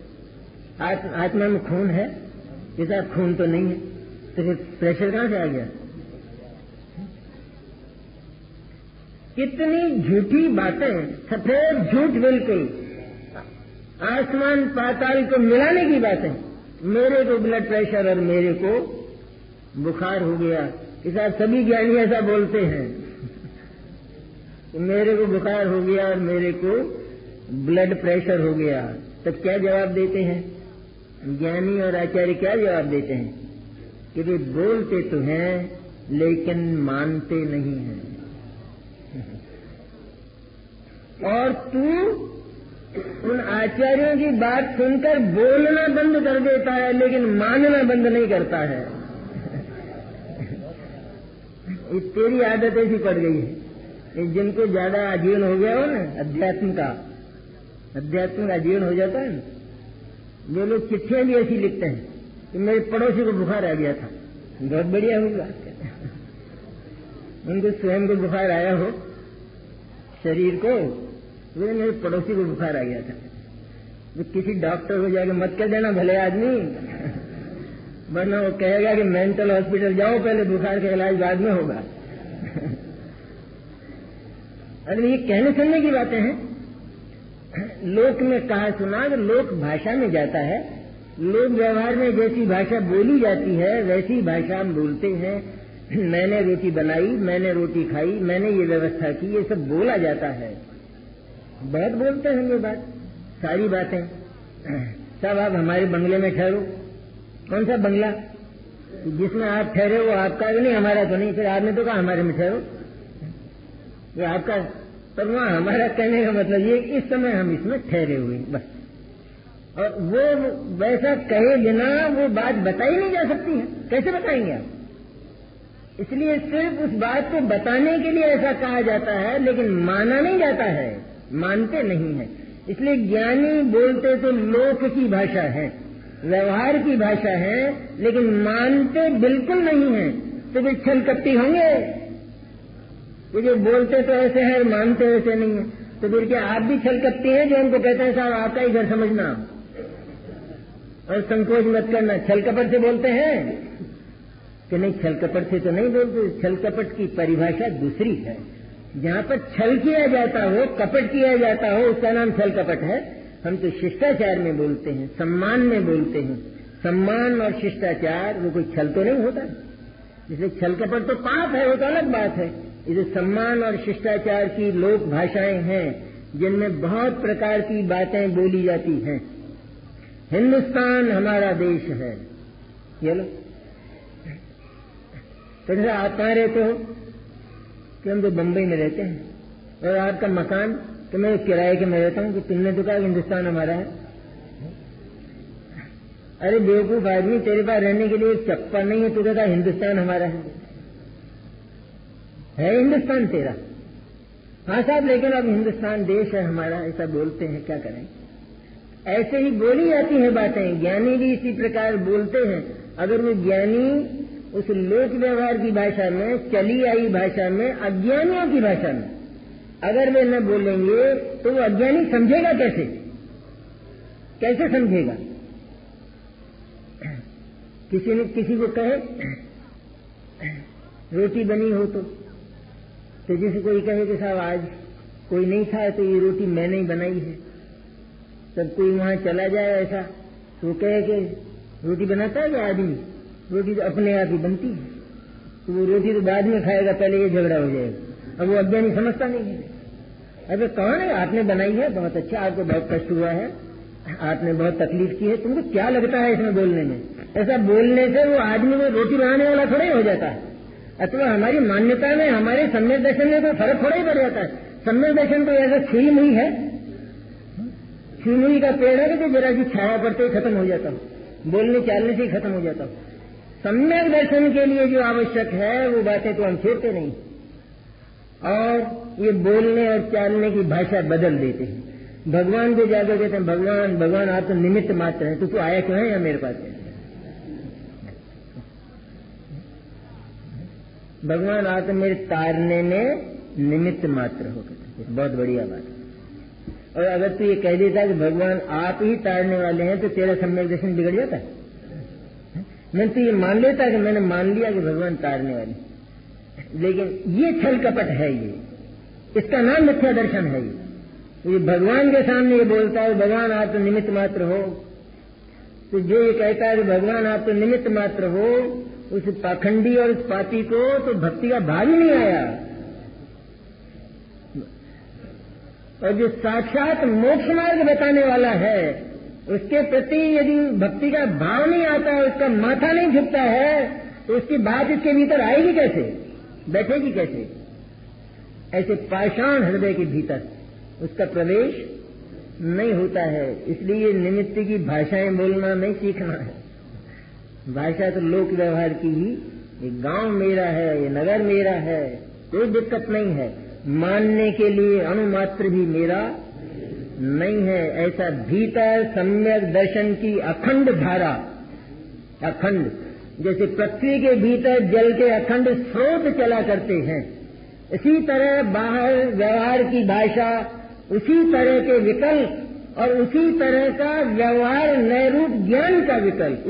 आत्मा में खून है, इसका खून तो नहीं है, तो फिर प्रेशर कहां से आ गया? कितनी झूठी बातें, सफेद झूठ, बिल्कुल आसमान पाताल को मिलाने की बातें। मेरे को ब्लड प्रेशर और मेरे को बुखार हो गया, इस सभी ज्ञानी ऐसा बोलते हैं। मेरे को बुखार हो गया और मेरे को ब्लड प्रेशर हो गया, तो क्या जवाब देते हैं ज्ञानी और आचार्य? क्या जवाब देते हैं कि वे बोलते तो हैं लेकिन मानते नहीं हैं। और तू उन आचार्यों की बात सुनकर बोलना बंद कर देता है लेकिन मानना बंद नहीं करता है। ये तेरी आदत ऐसी पड़ गई है। जिनको ज्यादा आजीवन हो गया हो ना, अध्यात्म का आजीवन हो जाता है ना, वे लोग चिट्ठियां भी ऐसी लिखते हैं कि मेरे पड़ोसी को बुखार आ गया था। बहुत बढ़िया हुई बात है। उनको स्वयं को बुखार आया हो शरीर को, वे मेरे पड़ोसी को बुखार आ गया था। वो किसी डॉक्टर को जाकर मत कर देना भले आदमी, वरना वो कहेगा कि मेंटल हॉस्पिटल जाओ, पहले बुखार का इलाज बाद में होगा। अरे ये कहने सुनने की बातें हैं। लोक में कहा सुना, लोक भाषा में जाता है, लोक व्यवहार में जैसी भाषा बोली जाती है वैसी भाषा हम बोलते हैं। मैंने रोटी बनाई, मैंने रोटी खाई, मैंने ये व्यवस्था की, ये सब बोला जाता है। बहुत बोलते हैं ये बात, सारी बातें। सब आप हमारे बंगले में ठहरो। कौन सा बंगला? जिसमें आप ठहरे वो आपका नहीं, हमारा तो नहीं। फिर आपने तो कहा हमारे में ठहरो, ये आपका। पर वहां हमारा कहने का मतलब ये इस समय हम इसमें ठहरे हुए बस। और वो वैसा कहे बिना वो बात बताई नहीं जा सकती है। कैसे बताएंगे आप? इसलिए सिर्फ उस बात को बताने के लिए ऐसा कहा जाता है, लेकिन माना नहीं जाता है, मानते नहीं है। इसलिए ज्ञानी बोलते तो लोक की भाषा है, व्यवहार की भाषा है, लेकिन मानते बिल्कुल नहीं है। तो वे छल कपटी होंगे। वो जो बोलते तो ऐसे हैं, मानते ऐसे नहीं है। तो फिर क्या आप भी छल कपटी हैं जो उनको कहते हैं साहब आपका ही घर समझना और संकोच मत करना? छल कपट से बोलते हैं कि नहीं? छल कपट से तो नहीं बोलते। छल कपट की परिभाषा दूसरी है। जहां पर छल किया जाता हो, कपट किया जाता हो, उसका नाम छल कपट है। हम तो शिष्टाचार में बोलते हैं, सम्मान में बोलते हैं। सम्मान और शिष्टाचार वो कोई छल तो नहीं होता। इसलिए छल कपट तो पाप है, वो तो अलग बात है। इसे सम्मान और शिष्टाचार की लोक भाषाएं हैं जिनमें बहुत प्रकार की बातें बोली जाती हैं। हिंदुस्तान हमारा देश है, ये लो। तो जैसे आप कहाँ रहते हो? कि हम तो बम्बई में रहते हैं। और आपका मकान? तो मैं किराए के में रहता हूँ। कि तुमने तो कहा हिंदुस्तान हमारा है। अरे बेवकूफ आदमी, तेरे पास रहने के लिए एक चप्पल नहीं है, तू कहता हिंदुस्तान हमारा है हिंदुस्तान तेरा? हाँ साहब, लेकिन अब हिंदुस्तान देश है हमारा, ऐसा बोलते हैं, क्या करें? ऐसे ही बोली जाती हैं बातें। ज्ञानी भी इसी प्रकार बोलते हैं। अगर वो ज्ञानी उस लोक व्यवहार की भाषा में, चली आई भाषा में, अज्ञानियों की भाषा में अगर वे न बोलेंगे तो वो अज्ञानी समझेगा कैसे? कैसे समझेगा? किसी ने किसी को कहे रोटी बनी हो तो जैसे कोई कहे कि साहब आज कोई नहीं था तो ये रोटी मैंने ही बनाई है, तब कोई वहां चला जाए ऐसा तो कहे कि रोटी बनाता है क्या आदमी, रोटी तो अपने आप ही बनती है, तो वो रोटी तो बाद में खाएगा, पहले ये झगड़ा हो जाएगा। अब वो अज्ञानी समझता नहीं है। अरे कौन है, आपने बनाई है, बहुत अच्छा, आपको बहुत कष्ट हुआ है, आपने बहुत तकलीफ की है, तुमको क्या लगता है इसमें बोलने में? ऐसा बोलने से वो आदमी को रोटी बनाने वाला थोड़ा ही हो जाता है। अथवा हमारी मान्यता में, हमारे सम्यक दर्शन में तो फर्क थोड़ा ही पड़ जाता है। सम्यक दर्शन तो ऐसा छुई मुई है, छुई मुई का पेड़ है कि जरा सी छाया पड़ते ही खत्म हो जाता, बोलने चालने से ही खत्म हो जाता। सम्यक दर्शन के लिए जो आवश्यक है वो बातें तो हम छेड़ते नहीं, और ये बोलने और चालने की भाषा बदल देते हैं। भगवान को जाकर कहते हैं, भगवान भगवान आप तो निमित्त मात्र हैं, तू आया क्यों है या मेरे पास? भगवान आप तो मेरे तारने में निमित्त मात्र हो गए, बहुत बढ़िया बात है। और अगर तू ये कह देता कि भगवान आप ही तारने वाले हैं तो तेरा सम्यक दर्शन बिगड़ जाता है। मैं तो ये मान लेता कि मैंने मान लिया कि भगवान तारने वाले, लेकिन ये छल कपट है, ये इसका नाम मिथ्या दर्शन है। ये भगवान के सामने ये बोलता है भगवान आप तो निमित्त मात्र हो, तो जो ये कहता है कि भगवान आप तो निमित्त मात्र हो, उस पाखंडी और उस पापी को तो भक्ति का भाव ही नहीं आया। और जो साक्षात मोक्ष मार्ग बताने वाला है उसके प्रति यदि भक्ति का भाव नहीं आता है, उसका माथा नहीं झुकता है, तो उसकी बात इसके भीतर आएगी कैसे, बैठेगी कैसे? ऐसे पाषाण हृदय के भीतर उसका प्रवेश नहीं होता है। इसलिए निमित्त की भाषाएं बोलना नहीं सीखना है। भाषा तो लोक व्यवहार की ही, ये गांव मेरा है, ये नगर मेरा है, कोई दिक्कत नहीं है, मानने के लिए अणुमात्र भी मेरा नहीं है। ऐसा भीतर सम्यक दर्शन की अखंड धारा, अखंड, जैसे पृथ्वी के भीतर जल के अखंड स्रोत चला करते हैं, इसी तरह बाहर व्यवहार की भाषा, उसी तरह के विकल्प और उसी तरह का व्यवहार नए रूप ज्ञान का विकल्प,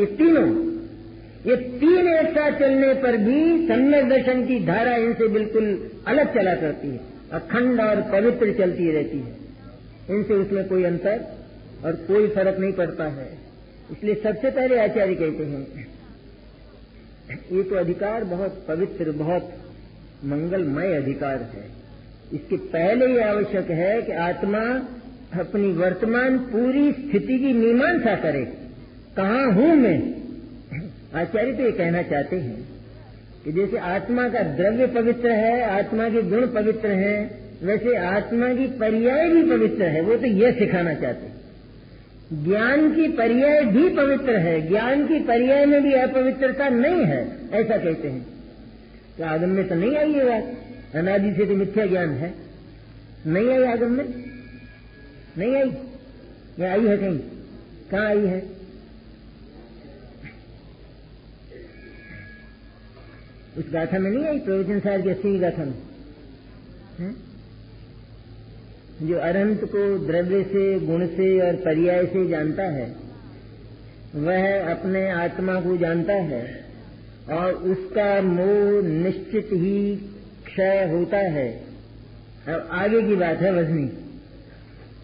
ये तीन एक साथ चलने पर भी सम्यक दर्शन की धारा इनसे बिल्कुल अलग चला करती है, अखंड और पवित्र चलती रहती है। इनसे उसमें कोई अंतर और कोई फर्क नहीं पड़ता है। इसलिए सबसे पहले आचार्य कहते हैं ये तो अधिकार बहुत पवित्र, बहुत मंगलमय अधिकार है। इसके पहले ये आवश्यक है कि आत्मा अपनी वर्तमान पूरी स्थिति की मीमांसा करे, कहाँ हूं मैं। आचार्य तो ये कहना चाहते हैं कि जैसे आत्मा का द्रव्य पवित्र है, आत्मा के गुण पवित्र हैं, वैसे आत्मा की पर्याय भी पवित्र है। वो तो ये सिखाना चाहते हैं। ज्ञान की पर्याय भी पवित्र है, ज्ञान की पर्याय में भी अपवित्रता नहीं है, ऐसा कहते हैं। तो आगम में तो नहीं आई ये बात, अनादि से तो मिथ्या ज्ञान है, नहीं आई आगम में, नहीं आई, या आई है कहीं? कहाँ आई है? उस गाथा में नहीं आई, प्रवचन सार की 80वीं गाथा में। जो अनंत को द्रव्य से, गुण से और पर्याय से जानता है, वह अपने आत्मा को जानता है और उसका मोह निश्चित ही क्षय होता है। अब आगे की बात है वजनी,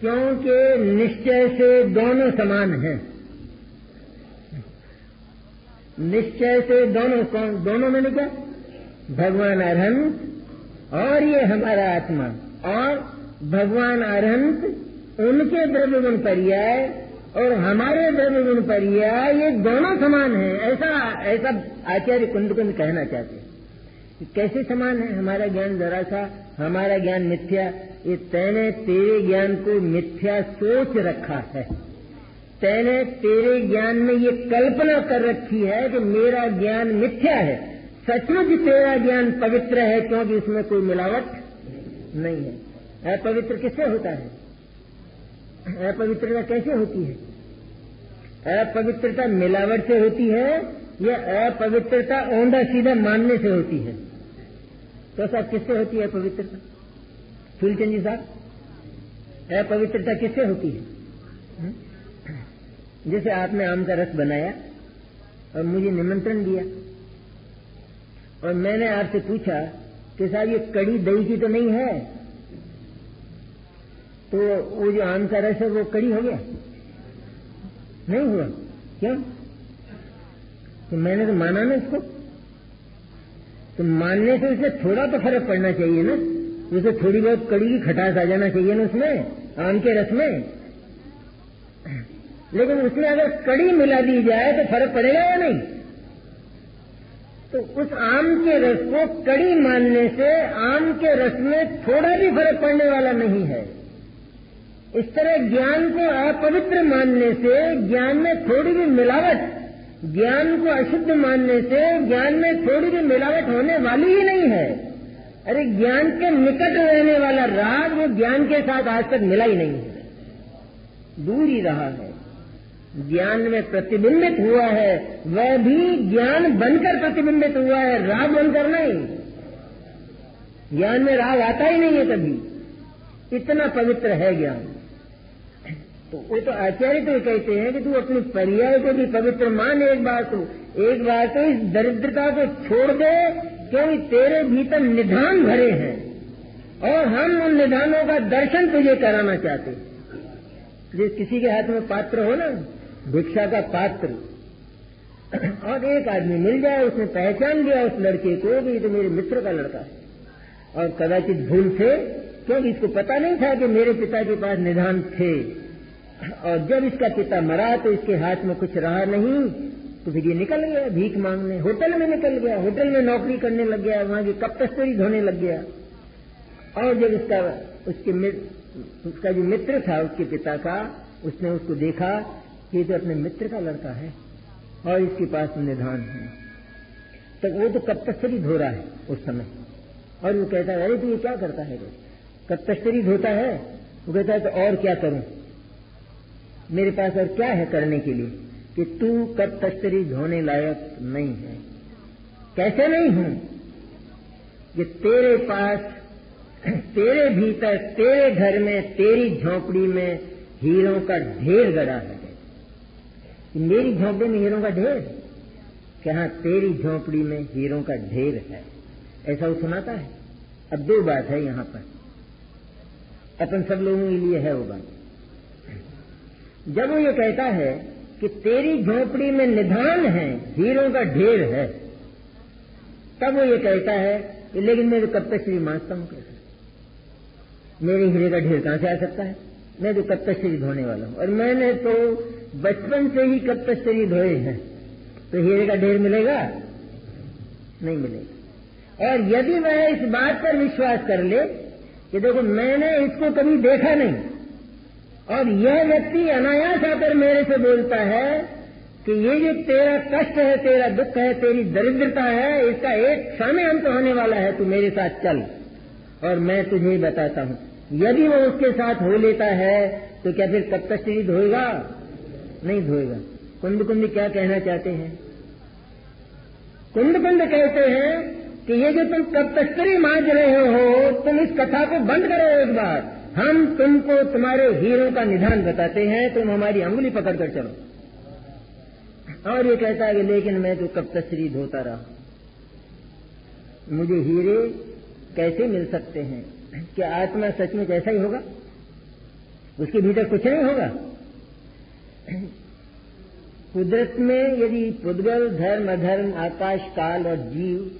क्योंकि निश्चय से दोनों समान हैं। निश्चय से दोनों, कौन दोनों? मैंने क्या? भगवान अरहंत और ये हमारा आत्मा, और भगवान अरहंत उनके द्रव्य गुण पर्याय और हमारे द्रव्य गुण पर्याय, ये दोनों समान हैं। ऐसा आचार्य कुंद कहना चाहते हैं। कैसे समान है? हमारा ज्ञान जरा सा, हमारा ज्ञान मिथ्या, ये तैने तेरे ज्ञान को मिथ्या सोच रखा है। तैने तेरे ज्ञान में ये कल्पना कर रखी है कि मेरा ज्ञान मिथ्या है। सचमुच तेरा ज्ञान पवित्र है, क्योंकि उसमें कोई मिलावट नहीं है। अपवित्र किससे होता है? अपवित्रता कैसे होती है? अपवित्रता मिलावट से होती है या अपवित्रता औंधा सीधा मानने से होती है? तो साहब किससे होती है अपवित्रता? फूलचंद जी साहब, अपवित्रता किससे होती है? जैसे आपने आम का रस बनाया और मुझे निमंत्रण दिया और मैंने आपसे पूछा कि साहब ये कड़ी दही की तो नहीं है, तो वो जो आम का रस है वो कड़ी हो गया। नहीं हुआ। क्यों? तो मैंने तो माना ना इसको। तो मानने से उसे थोड़ा तो फर्क पड़ना चाहिए ना, उसे थोड़ी बहुत कड़ी की खटास आ जाना चाहिए ना उसमें, आम के रस में। लेकिन उसमें अगर कड़ी मिला दी जाए तो फर्क पड़ेगा या नहीं? तो उस आम के रस को कड़ी मानने से आम के रस में थोड़ा भी फर्क पड़ने वाला नहीं है। इस तरह ज्ञान को अपवित्र मानने से ज्ञान में थोड़ी भी मिलावट, ज्ञान को अशुद्ध मानने से ज्ञान में थोड़ी भी मिलावट होने वाली ही नहीं है। अरे ज्ञान के निकट रहने वाला राग वो ज्ञान के साथ आज तक मिला ही नहीं है, दूर ही रहा है। ज्ञान में प्रतिबिंबित हुआ है, वह भी ज्ञान बनकर प्रतिबिंबित हुआ है, राग बनकर नहीं। ज्ञान में राग आता ही नहीं है कभी, इतना पवित्र है ज्ञान। तो वो तो आचार्य तो कहते हैं कि तू अपनी पर्याय को भी पवित्र मान एक बार तो इस दरिद्रता को छोड़ दे, क्योंकि तेरे भीतर निधान भरे हैं और हम उन निधानों का दर्शन तुझे कराना चाहते हैं। जिस किसी के हाथ में पात्र हो ना, भिक्षा का पात्र, और एक आदमी मिल जाए, उसने पहचान लिया उस लड़के को कि ये तो मेरे मित्र का लड़का है, और कदाचित भूल से, क्योंकि इसको पता नहीं था कि मेरे पिता के पास निधान थे, और जब इसका पिता मरा तो इसके हाथ में कुछ रहा नहीं, तो फिर ये निकल गया भीख मांगने, होटल में निकल गया, होटल में नौकरी करने लग गया, वहां की कप तस्करी धोने लग गया। और जब उसका जो मित्र था उसके पिता का, उसने उसको देखा कि ये तो अपने मित्र का लड़का है और इसके पास निधान है, तो वो तो कप तस्करी धो रहा है उस समय। और वो कहता है, अरे तू ये क्या करता है? कप तस्करी धोता है? वो कहता है, तो और क्या करूं, मेरे पास और क्या है करने के लिए कि तू कप तस्करी धोने लायक नहीं है। कैसे नहीं हूं? कि तेरे पास, तेरे भीतर, तेरे घर में, तेरी झोंपड़ी में हीरों का ढेर गड़ा है। मेरी झोंपड़ी में हीरों का ढेर? क्या तेरी झोंपड़ी में हीरों का ढेर है, ऐसा वो सुनाता है। अब दो बात है यहां पर, अपन सब लोगों के लिए है वो बात। जब वो ये कहता है कि तेरी झोंपड़ी में निधान है, हीरों का ढेर है, तब वो ये कहता है कि लेकिन मैं तो कब तक श्री मांगता हूं, कैसे मेरे हीरे का ढेर कहां से आ सकता है? मैं तो कब तक शरीर धोने वाला हूं, और मैंने तो बचपन से ही कब तक शरीर धोए हैं, तो हीरे का ढेर मिलेगा? नहीं मिलेगा। और यदि वह इस बात पर विश्वास कर ले कि देखो मैंने इसको कभी देखा नहीं, और यह व्यक्ति अनायास आकर मेरे से बोलता है कि ये जो तेरा कष्ट है, तेरा दुख है, तेरी दरिद्रता है, इसका एक क्षण में अंत होने वाला है, तू मेरे साथ चल और मैं तुझे बताता हूं। यदि वो उसके साथ हो लेता है तो क्या फिर कब तक शरीर धोएगा? नहीं धोएगा। कुंद क्या कहना चाहते हैं? कुंद कहते हैं कि ये जो तुम कब तस्करी मांग रहे हो, तुम इस कथा को बंद करो एक बार। हम तुमको तुम्हारे हीरों का निधान बताते हैं, तुम हमारी अंगुली पकड़कर चलो। और ये कहता है कि लेकिन मैं तो कब तस्करी धोता रहा, मुझे हीरे कैसे मिल सकते हैं? क्या आत्मा सच में ऐसा ही होगा? उसके भीतर कुछ नहीं होगा? कुदरत में यदि पुद्गल, धर्म, अधर्म, आकाश, काल और जीव,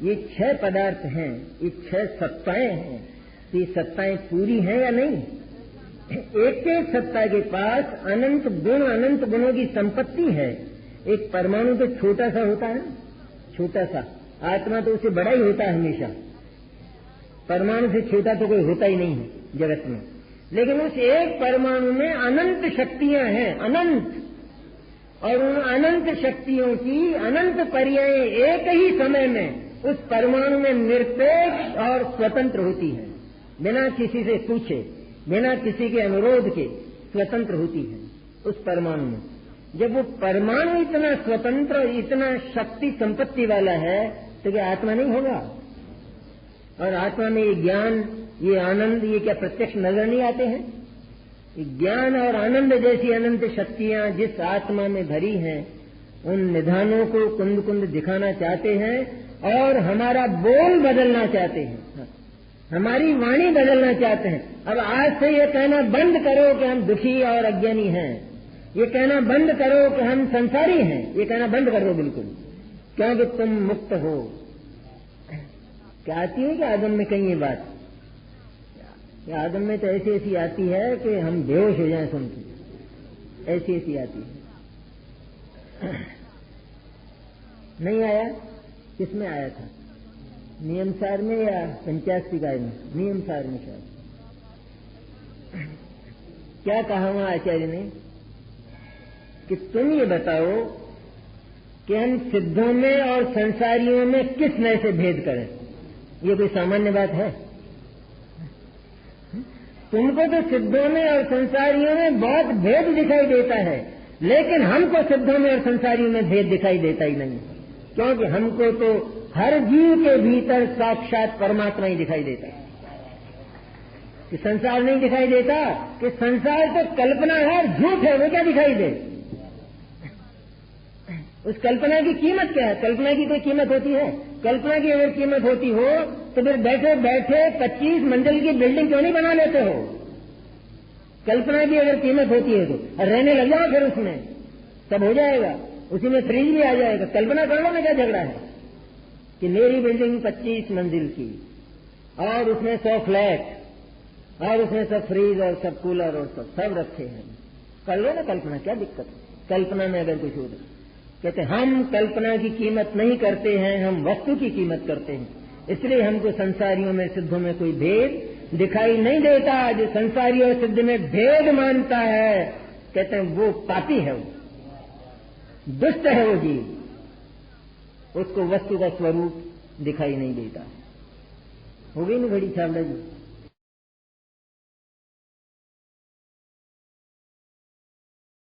ये 6 पदार्थ हैं, ये 6 सत्ताएं हैं, तो ये सत्ताएं पूरी हैं या नहीं? एक एक सत्ता के पास अनंत गुण, अनंत गुणों की संपत्ति है। एक परमाणु तो छोटा सा होता है, छोटा सा, आत्मा तो उससे बड़ा ही होता है हमेशा। परमाणु से छोटा तो कोई होता ही नहीं है जगत में, लेकिन उस एक परमाणु में अनंत शक्तियां हैं, अनंत। और उन अनंत शक्तियों की अनंत पर्याय एक ही समय में उस परमाणु में निरपेक्ष और स्वतंत्र होती है, बिना किसी से पूछे, बिना किसी के अनुरोध के स्वतंत्र होती है उस परमाणु में। जब वो परमाणु इतना स्वतंत्र, इतना शक्ति संपत्ति वाला है, तो क्या आत्मा नहीं होगा? और आत्मा में ये ज्ञान, ये आनंद, ये क्या प्रत्यक्ष नजर नहीं आते हैं? ज्ञान और आनंद जैसी अनंत शक्तियां जिस आत्मा में भरी हैं, उन निधानों को कुंद दिखाना चाहते हैं और हमारा बोल बदलना चाहते हैं, हमारी वाणी बदलना चाहते हैं। अब आज से ये कहना बंद करो कि हम दुखी और अज्ञानी हैं, ये कहना बंद करो कि हम संसारी हैं, ये कहना बंद कर दो बिल्कुल, क्योंकि तुम मुक्त हो। क्या आती है कि आदम में कहीं ये बात, आदम में तो ऐसी ऐसी आती है कि हम बेहोश हो जाएं सुन के, ऐसी ऐसी आती है। नहीं आया? किसमें आया था? नियमसार में या पंचास्तिकाय में? नियमसार में शायद। क्या कहा वहां आचार्य ने कि तुम ये बताओ कि हम सिद्धों में और संसारियों में किस नए से भेद करें? ये कोई सामान्य बात है? तुमको तो सिद्धों में और संसारियों में बहुत भेद दिखाई देता है, लेकिन हमको सिद्धों में और संसारियों में भेद दिखाई देता ही नहीं, क्योंकि हमको तो हर जीव के भीतर साक्षात परमात्मा ही दिखाई देता है। कि संसार नहीं दिखाई देता, कि संसार तो कल्पना है, झूठ है, वो क्या दिखाई दे? उस कल्पना की कीमत क्या है? कल्पना की कोई कीमत होती है? कल्पना की अगर कीमत होती हो तो फिर बैठे बैठे 25 मंजिल की बिल्डिंग क्यों नहीं बना लेते हो? कल्पना की अगर कीमत होती है तो रहने लग जाओ, फिर उसमें सब हो जाएगा, उसी में फ्रिज भी आ जाएगा। कल्पना कर लो ना, क्या झगड़ा है कि मेरी बिल्डिंग 25 मंजिल की और उसमें 100 फ्लैट और उसमें सब फ्रिज और सब कूलर और सब रखे हैं। कर लो ना कल्पना, क्या दिक्कत है? कल्पना में अगर कुछ हो तो कहते हम कल्पना की कीमत नहीं करते हैं, हम वस्तु की कीमत करते हैं, इसलिए हमको संसारियों में सिद्धों में कोई भेद दिखाई नहीं देता। जो संसारी और सिद्ध में भेद मानता है, कहते हैं वो पापी है, वो दुष्ट है, वो जीव, उसको वस्तु का स्वरूप दिखाई नहीं देता। हो गई ना घड़ी छावड़ा जी?